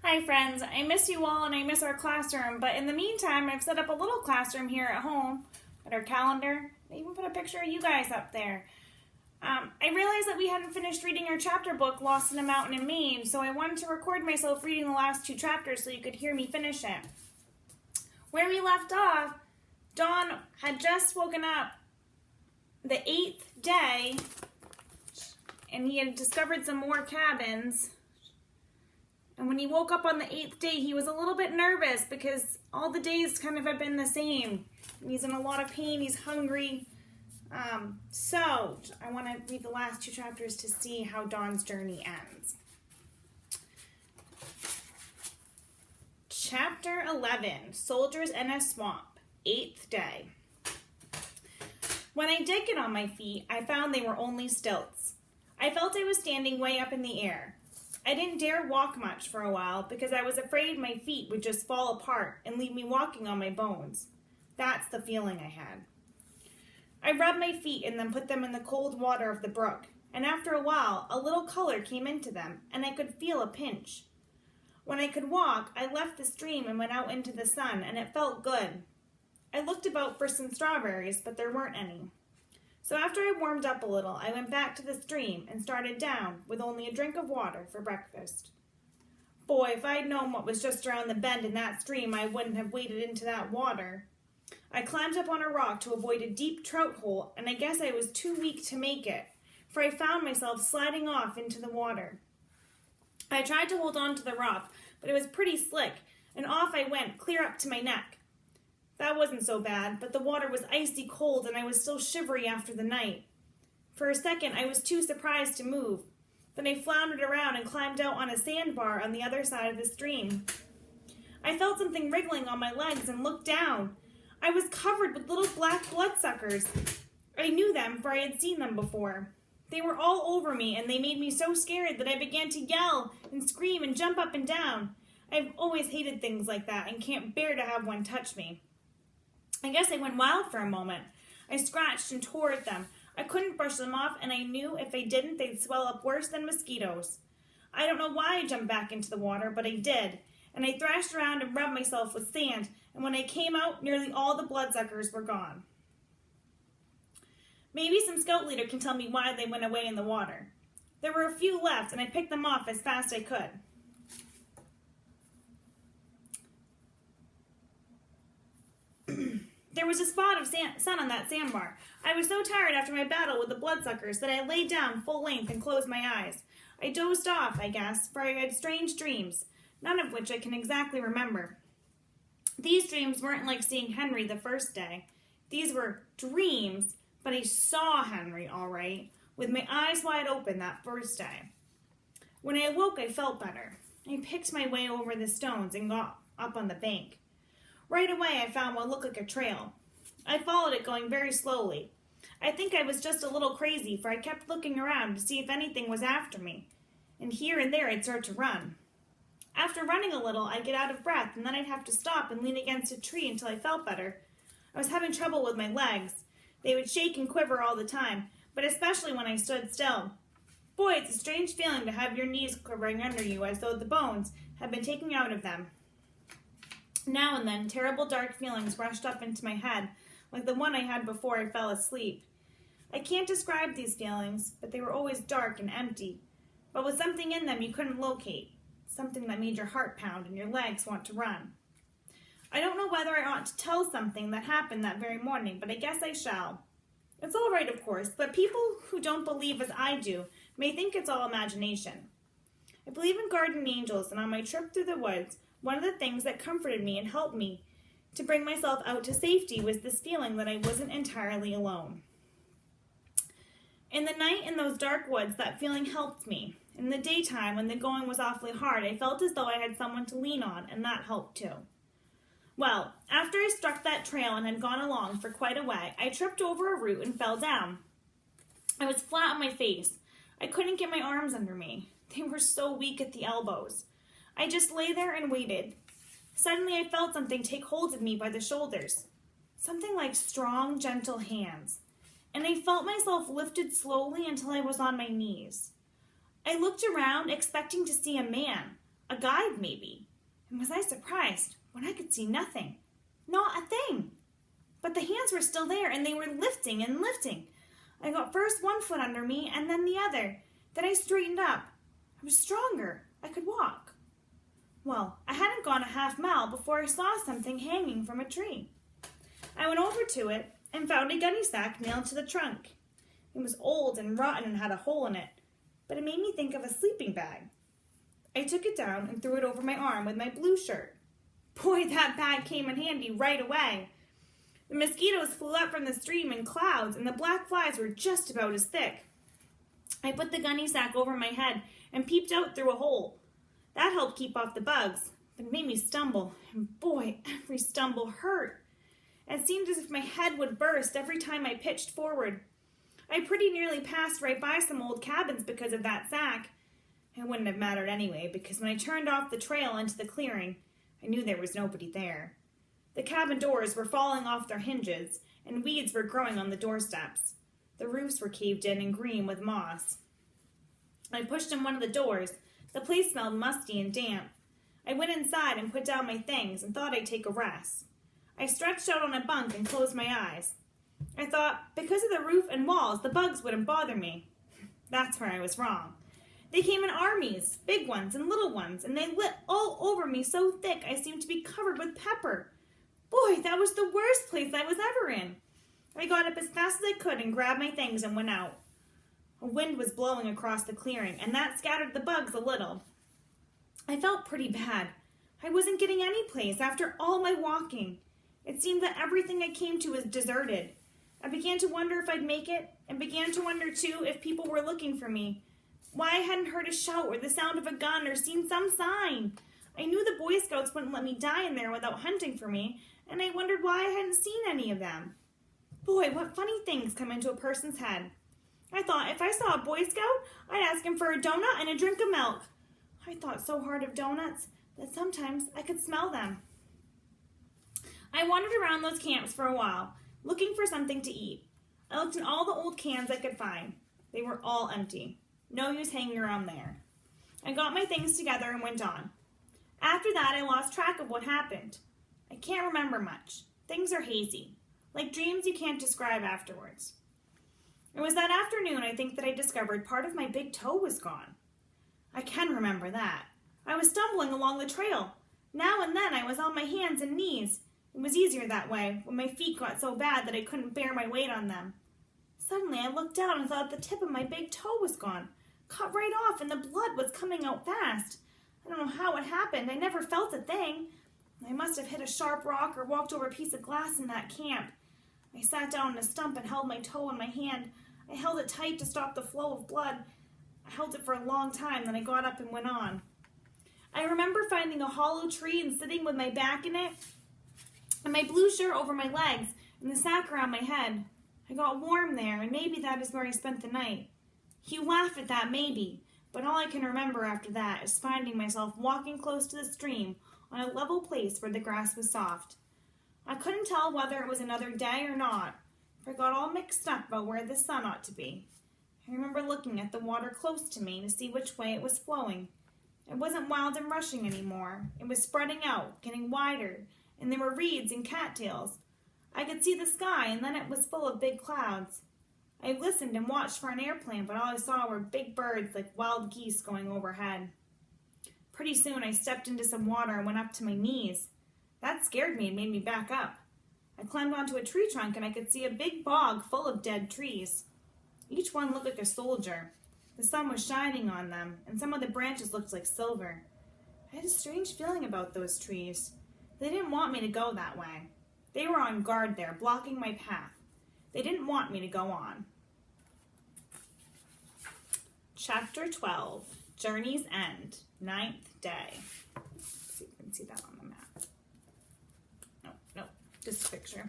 Hi friends, I miss you all and I miss our classroom, but in the meantime I've set up a little classroom here at home at our calendar. I even put a picture of you guys up there. I realized that we hadn't finished reading our chapter book, Lost in a Mountain in Maine, so I wanted to record myself reading the last two chapters so you could hear me finish it. Where we left off, Don had just woken up the 8th day and he had discovered some more cabins. And when he woke up on the 8th day, he was a little bit nervous because all the days kind of have been the same. And he's in a lot of pain, he's hungry. So I want to read the last two chapters to see how Don's journey ends. Chapter 11, Soldiers in a Swamp, 8th day. When I did get on my feet, I found they were only stilts. I felt I was standing way up in the air. I didn't dare walk much for a while because I was afraid my feet would just fall apart and leave me walking on my bones. That's the feeling I had. I rubbed my feet and then put them in the cold water of the brook, and after a while, a little color came into them, and I could feel a pinch. When I could walk, I left the stream and went out into the sun, and it felt good. I looked about for some strawberries, but there weren't any. So after I warmed up a little, I went back to the stream and started down with only a drink of water for breakfast. Boy, if I'd known what was just around the bend in that stream, I wouldn't have waded into that water. I climbed up on a rock to avoid a deep trout hole, and I guess I was too weak to make it, for I found myself sliding off into the water. I tried to hold on to the rock, but it was pretty slick, and off I went, clear up to my neck. That wasn't so bad, but the water was icy cold and I was still shivery after the night. For a second, I was too surprised to move. Then I floundered around and climbed out on a sandbar on the other side of the stream. I felt something wriggling on my legs and looked down. I was covered with little black bloodsuckers. I knew them, for I had seen them before. They were all over me, and they made me so scared that I began to yell and scream and jump up and down. I've always hated things like that and can't bear to have one touch me. I guess I went wild for a moment. I scratched and tore at them. I couldn't brush them off, and I knew if I didn't, they'd swell up worse than mosquitoes. I don't know why I jumped back into the water, but I did, and I thrashed around and rubbed myself with sand, and when I came out, nearly all the bloodsuckers were gone. Maybe some scout leader can tell me why they went away in the water. There were a few left, and I picked them off as fast as I could. There was a spot of sun on that sandbar. I was so tired after my battle with the bloodsuckers that I lay down full length and closed my eyes. I dozed off, I guess, for I had strange dreams, none of which I can exactly remember. These dreams weren't like seeing Henry the first day. These were dreams, but I saw Henry all right, with my eyes wide open that first day. When I awoke, I felt better. I picked my way over the stones and got up on the bank. Right away, I found what looked like a trail. I followed it going very slowly. I think I was just a little crazy, for I kept looking around to see if anything was after me, and here and there I'd start to run. After running a little, I'd get out of breath, and then I'd have to stop and lean against a tree until I felt better. I was having trouble with my legs. They would shake and quiver all the time, but especially when I stood still. Boy, it's a strange feeling to have your knees quivering under you as though the bones had been taken out of them. Now and then, terrible dark feelings rushed up into my head, like the one I had before I fell asleep. I can't describe these feelings, but they were always dark and empty, but with something in them you couldn't locate, something that made your heart pound and your legs want to run. I don't know whether I ought to tell something that happened that very morning, but I guess I shall. It's all right, of course, but people who don't believe as I do may think it's all imagination. I believe in guardian angels, and on my trip through the woods, one of the things that comforted me and helped me to bring myself out to safety was this feeling that I wasn't entirely alone. In the night in those dark woods, that feeling helped me. In the daytime, when the going was awfully hard, I felt as though I had someone to lean on, and that helped too. Well, after I struck that trail and had gone along for quite a way, I tripped over a root and fell down. I was flat on my face. I couldn't get my arms under me. They were so weak at the elbows. I just lay there and waited. Suddenly I felt something take hold of me by the shoulders. Something like strong, gentle hands. And I felt myself lifted slowly until I was on my knees. I looked around, expecting to see a man. A guide, maybe. And was I surprised when I could see nothing? Not a thing. But the hands were still there, and they were lifting and lifting. I got first one foot under me, and then the other. Then I straightened up. I was stronger. I could walk. Well, I hadn't gone a half mile before I saw something hanging from a tree. I went over to it and found a gunny sack nailed to the trunk. It was old and rotten and had a hole in it, but it made me think of a sleeping bag. I took it down and threw it over my arm with my blue shirt. Boy, that bag came in handy right away. The mosquitoes flew up from the stream in clouds, and the black flies were just about as thick. I put the gunny sack over my head and peeped out through a hole. That helped keep off the bugs, but it made me stumble, and boy, every stumble hurt. It seemed as if my head would burst every time I pitched forward. I pretty nearly passed right by some old cabins because of that sack. It wouldn't have mattered anyway, because when I turned off the trail into the clearing, I knew there was nobody there. The cabin doors were falling off their hinges, and weeds were growing on the doorsteps. The roofs were caved in and green with moss. I pushed in one of the doors. The place smelled musty and damp. I went inside and put down my things and thought I'd take a rest. I stretched out on a bunk and closed my eyes. I thought, because of the roof and walls, the bugs wouldn't bother me. That's where I was wrong. They came in armies, big ones and little ones, and they lit all over me so thick I seemed to be covered with pepper. Boy, that was the worst place I was ever in. I got up as fast as I could and grabbed my things and went out. A wind was blowing across the clearing, and that scattered the bugs a little. I felt pretty bad. I wasn't getting any place after all my walking. It seemed that everything I came to was deserted. I began to wonder if I'd make it, and began to wonder, too, if people were looking for me. Why I hadn't heard a shout or the sound of a gun or seen some sign. I knew the Boy Scouts wouldn't let me die in there without hunting for me, and I wondered why I hadn't seen any of them. Boy, what funny things come into a person's head. I thought if I saw a Boy Scout, I'd ask him for a donut and a drink of milk. I thought so hard of donuts that sometimes I could smell them. I wandered around those camps for a while, looking for something to eat. I looked in all the old cans I could find. They were all empty. No use hanging around there. I got my things together and went on. After that, I lost track of what happened. I can't remember much. Things are hazy, like dreams you can't describe afterwards. It was that afternoon, I think, that I discovered part of my big toe was gone. I can remember that. I was stumbling along the trail. Now and then I was on my hands and knees. It was easier that way, when my feet got so bad that I couldn't bear my weight on them. Suddenly I looked down and thought the tip of my big toe was gone, cut right off, and the blood was coming out fast. I don't know how it happened. I never felt a thing. I must have hit a sharp rock or walked over a piece of glass in that camp. I sat down on a stump and held my toe in my hand. I held it tight to stop the flow of blood. I held it for a long time, then I got up and went on. I remember finding a hollow tree and sitting with my back in it, and my blue shirt over my legs, and the sack around my head. I got warm there, and maybe that is where I spent the night. You laugh at that, maybe, but all I can remember after that is finding myself walking close to the stream on a level place where the grass was soft. I couldn't tell whether it was another day or not, for I got all mixed up about where the sun ought to be. I remember looking at the water close to me to see which way it was flowing. It wasn't wild and rushing anymore. It was spreading out, getting wider, and there were reeds and cattails. I could see the sky, and then it was full of big clouds. I listened and watched for an airplane, but all I saw were big birds like wild geese going overhead. Pretty soon I stepped into some water and went up to my knees. That scared me and made me back up. I climbed onto a tree trunk and I could see a big bog full of dead trees. Each one looked like a soldier. The sun was shining on them, and some of the branches looked like silver. I had a strange feeling about those trees. They didn't want me to go that way. They were on guard there, blocking my path. They didn't want me to go on. Chapter 12, Journey's End, 9th day. Let's see if you can see that on the map. No, just a picture.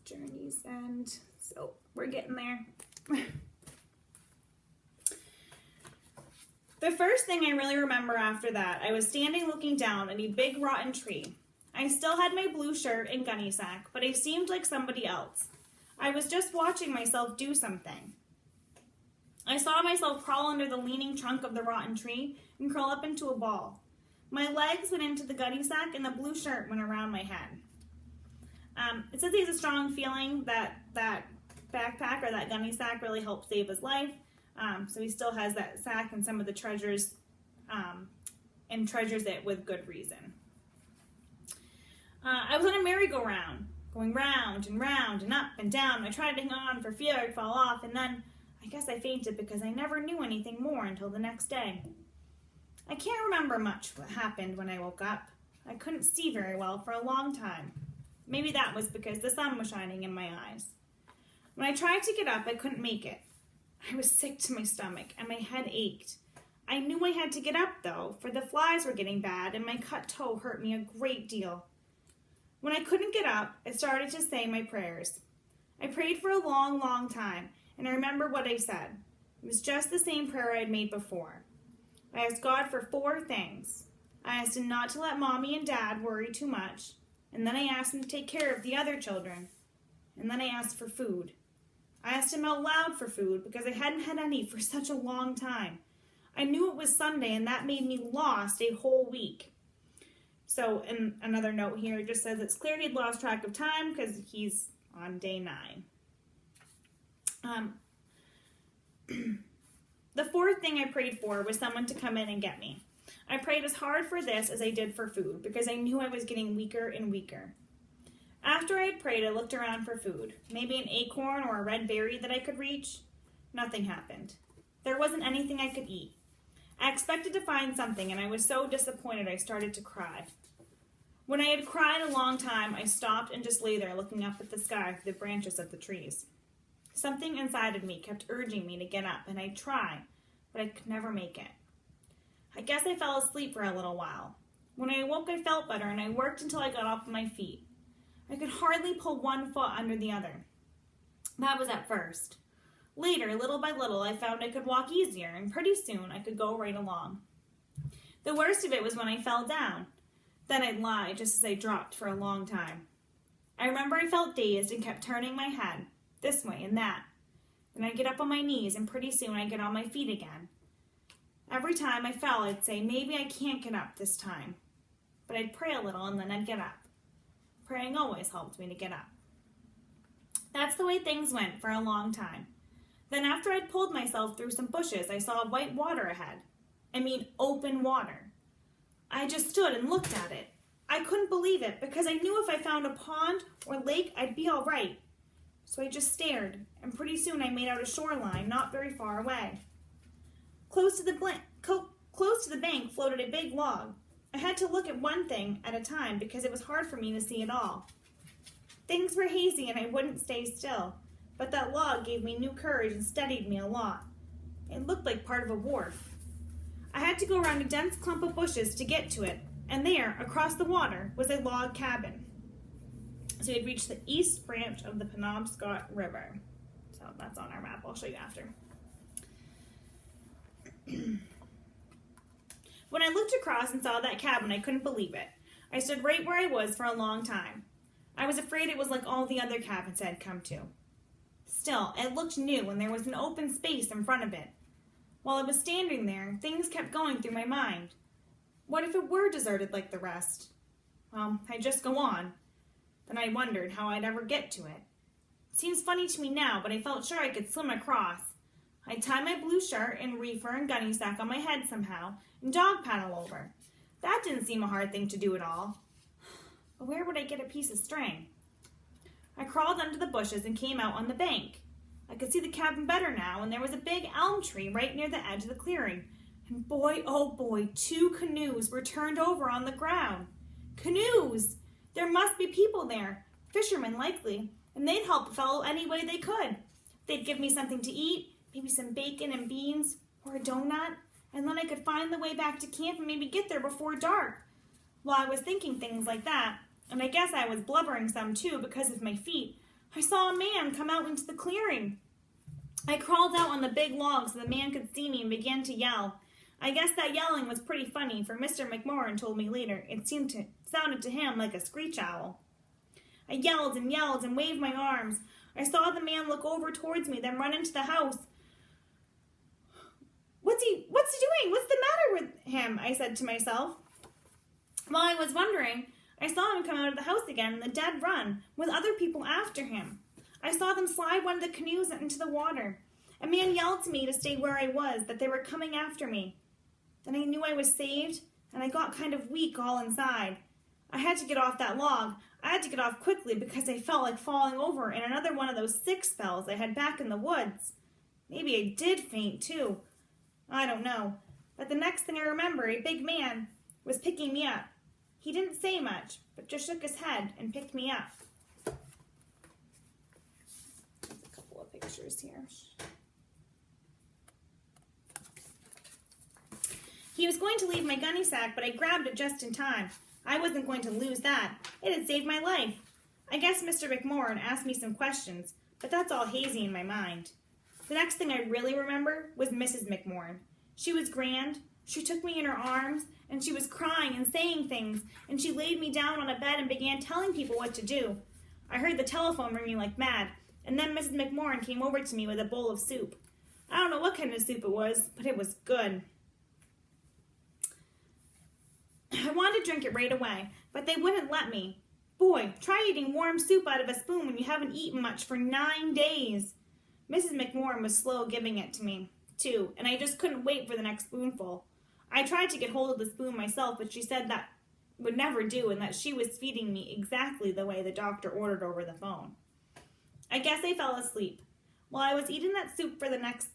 Journey's End. So we're getting there. The first thing I really remember after that, I was standing looking down at a big rotten tree. I still had my blue shirt and gunny sack, but I seemed like somebody else. I was just watching myself do something. I saw myself crawl under the leaning trunk of the rotten tree and curl up into a ball. My legs went into the gunny sack and the blue shirt went around my head. It says he has a strong feeling that backpack or that gunny sack really helped save his life. So he still has that sack and some of the treasures and treasures it with good reason. I was on a merry-go-round, going round and round and up and down. I tried to hang on for fear I'd fall off, and then I guess I fainted because I never knew anything more until the next day. I can't remember much what happened when I woke up. I couldn't see very well for a long time. Maybe that was because the sun was shining in my eyes. When I tried to get up, I couldn't make it. I was sick to my stomach and my head ached. I knew I had to get up, though, for the flies were getting bad and my cut toe hurt me a great deal. When I couldn't get up, I started to say my prayers. I prayed for a long, long time, and I remember what I said. It was just the same prayer I had made before. I asked God for 4 things. I asked him not to let Mommy and Dad worry too much, and then I asked him to take care of the other children, and then I asked for food. I asked him out loud for food because I hadn't had any for such a long time. I knew it was Sunday, and that made me lost a whole week. So, in another note here, it just says it's clear he'd lost track of time because he's on day 9. The 4th thing I prayed for was someone to come in and get me. I prayed as hard for this as I did for food because I knew I was getting weaker and weaker. After I had prayed, I looked around for food, maybe an acorn or a red berry that I could reach. Nothing happened. There wasn't anything I could eat. I expected to find something, and I was so disappointed I started to cry. When I had cried a long time, I stopped and just lay there looking up at the sky through the branches of the trees. Something inside of me kept urging me to get up, and I'd try, but I could never make it. I guess I fell asleep for a little while. When I awoke, I felt better, and I worked until I got off my feet. I could hardly pull one foot under the other. That was at first. Later, little by little, I found I could walk easier, and pretty soon I could go right along. The worst of it was when I fell down. Then I'd lie just as I dropped for a long time. I remember I felt dazed and kept turning my head, this way and that. Then I'd get up on my knees, and pretty soon I'd get on my feet again. Every time I fell, I'd say, maybe I can't get up this time. But I'd pray a little, and then I'd get up. Praying always helped me to get up. That's the way things went for a long time. Then after I'd pulled myself through some bushes, I saw white water ahead. I mean, open water. I just stood and looked at it. I couldn't believe it because I knew if I found a pond or lake, I'd be all right. So I just stared, and pretty soon I made out a shoreline not very far away. Close to the bank floated a big log. I had to look at one thing at a time because it was hard for me to see it all. Things were hazy and I wouldn't stay still, but that log gave me new courage and steadied me a lot. It looked like part of a wharf. I had to go around a dense clump of bushes to get to it, and there, across the water, was a log cabin. So we had reached the east branch of the Penobscot River. So that's on our map. I'll show you after. When I looked across and saw that cabin, I couldn't believe it. I stood right where I was for a long time. I was afraid it was like all the other cabins I had come to. Still, it looked new and there was an open space in front of it. While I was standing there, things kept going through my mind. What if it were deserted like the rest? Well, I'd just go on. Then I wondered how I'd ever get to it. It seems funny to me now, but I felt sure I could swim across. I'd tie my blue shirt and reefer and gunny sack on my head somehow and dog paddle over. That didn't seem a hard thing to do at all. But where would I get a piece of string? I crawled under the bushes and came out on the bank. I could see the cabin better now, and there was a big elm tree right near the edge of the clearing. And boy, oh boy, 2 canoes were turned over on the ground. Canoes! There must be people there, fishermen likely, and they'd help a fellow any way they could. They'd give me something to eat, maybe some bacon and beans, or a donut, and then I could find the way back to camp and maybe get there before dark. While I was thinking things like that, and I guess I was blubbering some too because of my feet, I saw a man come out into the clearing. I crawled out on the big log so the man could see me and began to yell. I guess that yelling was pretty funny, for Mr. McMorrin told me later it sounded to him like a screech owl. I yelled and yelled and waved my arms. I saw the man look over towards me, then run into the house. What's he doing? What's the matter with him? I said to myself. While I was wondering, I saw him come out of the house again in the dead run, with other people after him. I saw them slide one of the canoes into the water. A man yelled to me to stay where I was, that they were coming after me. Then I knew I was saved, and I got kind of weak all inside. I had to get off that log. I had to get off quickly because I felt like falling over in another one of those sick spells I had back in the woods. Maybe I did faint, too. I don't know. But the next thing I remember, a big man was picking me up. He didn't say much, but just shook his head and picked me up. There's a couple of pictures here. He was going to leave my gunny sack, but I grabbed it just in time. I wasn't going to lose that. It had saved my life. I guess Mr. McMorrin asked me some questions, but that's all hazy in my mind. The next thing I really remember was Mrs. McMorrin. She was grand. She took me in her arms, and she was crying and saying things, and she laid me down on a bed and began telling people what to do. I heard the telephone ringing like mad, and then Mrs. McMorrin came over to me with a bowl of soup. I don't know what kind of soup it was, but it was good. I wanted to drink it right away, but they wouldn't let me. Boy, try eating warm soup out of a spoon when you haven't eaten much for 9 days. Mrs. McMorrin was slow giving it to me, too, and I just couldn't wait for the next spoonful. I tried to get hold of the spoon myself, but she said that would never do and that she was feeding me exactly the way the doctor ordered over the phone. I guess I fell asleep. While I was eating that soup for the next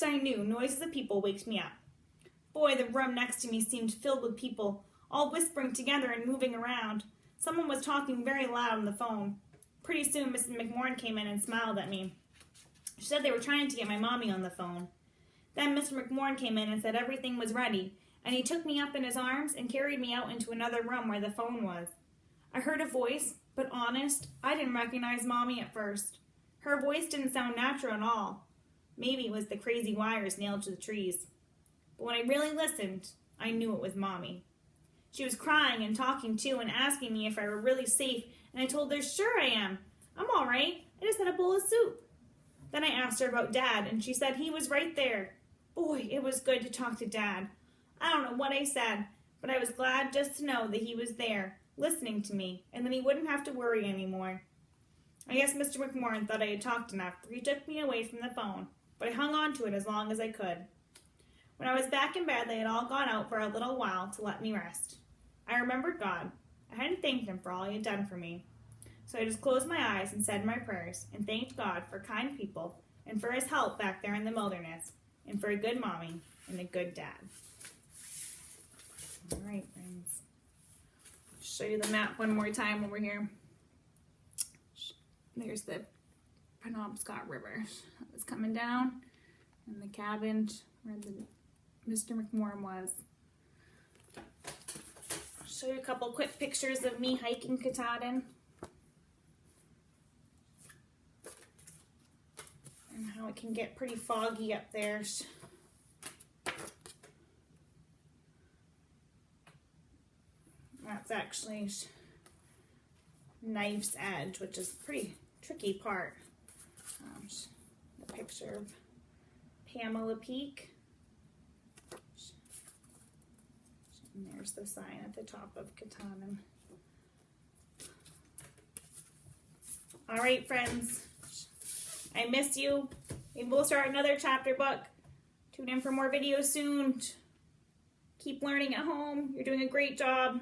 I knew, noises of people waked me up. Boy, the room next to me seemed filled with people, all whispering together and moving around. Someone was talking very loud on the phone. Pretty soon, Mrs. McMorrin came in and smiled at me. She said they were trying to get my mommy on the phone. Then Mr. McMorrin came in and said everything was ready, and he took me up in his arms and carried me out into another room where the phone was. I heard a voice, but honest, I didn't recognize Mommy at first. Her voice didn't sound natural at all. Maybe it was the crazy wires nailed to the trees. But when I really listened, I knew it was Mommy. She was crying and talking too and asking me if I were really safe, and I told her, sure I am. I'm all right. I just had a bowl of soup. Then I asked her about Dad, and she said he was right there. Boy, it was good to talk to Dad. I don't know what I said, but I was glad just to know that he was there, listening to me, and that he wouldn't have to worry anymore. I guess Mr. McMorrin thought I had talked enough, for he took me away from the phone, but I hung on to it as long as I could. When I was back in bed, they had all gone out for a little while to let me rest. I remembered God. I hadn't thanked him for all he had done for me. So I just closed my eyes and said my prayers and thanked God for kind people and for his help back there in the wilderness and for a good mommy and a good dad. All right, friends. I'll show you the map one more time over here. There's the Penobscot River. It's coming down and the cabin where Mr. McMorrin was. I'll show you a couple quick pictures of me hiking Katahdin. And how it can get pretty foggy up there. That's actually Knife's Edge, which is a pretty tricky part. The picture of Pamela Peak. And there's the sign at the top of Katahdin. All right, friends. I miss you. Maybe we'll start another chapter book. Tune in for more videos soon. Keep learning at home. You're doing a great job.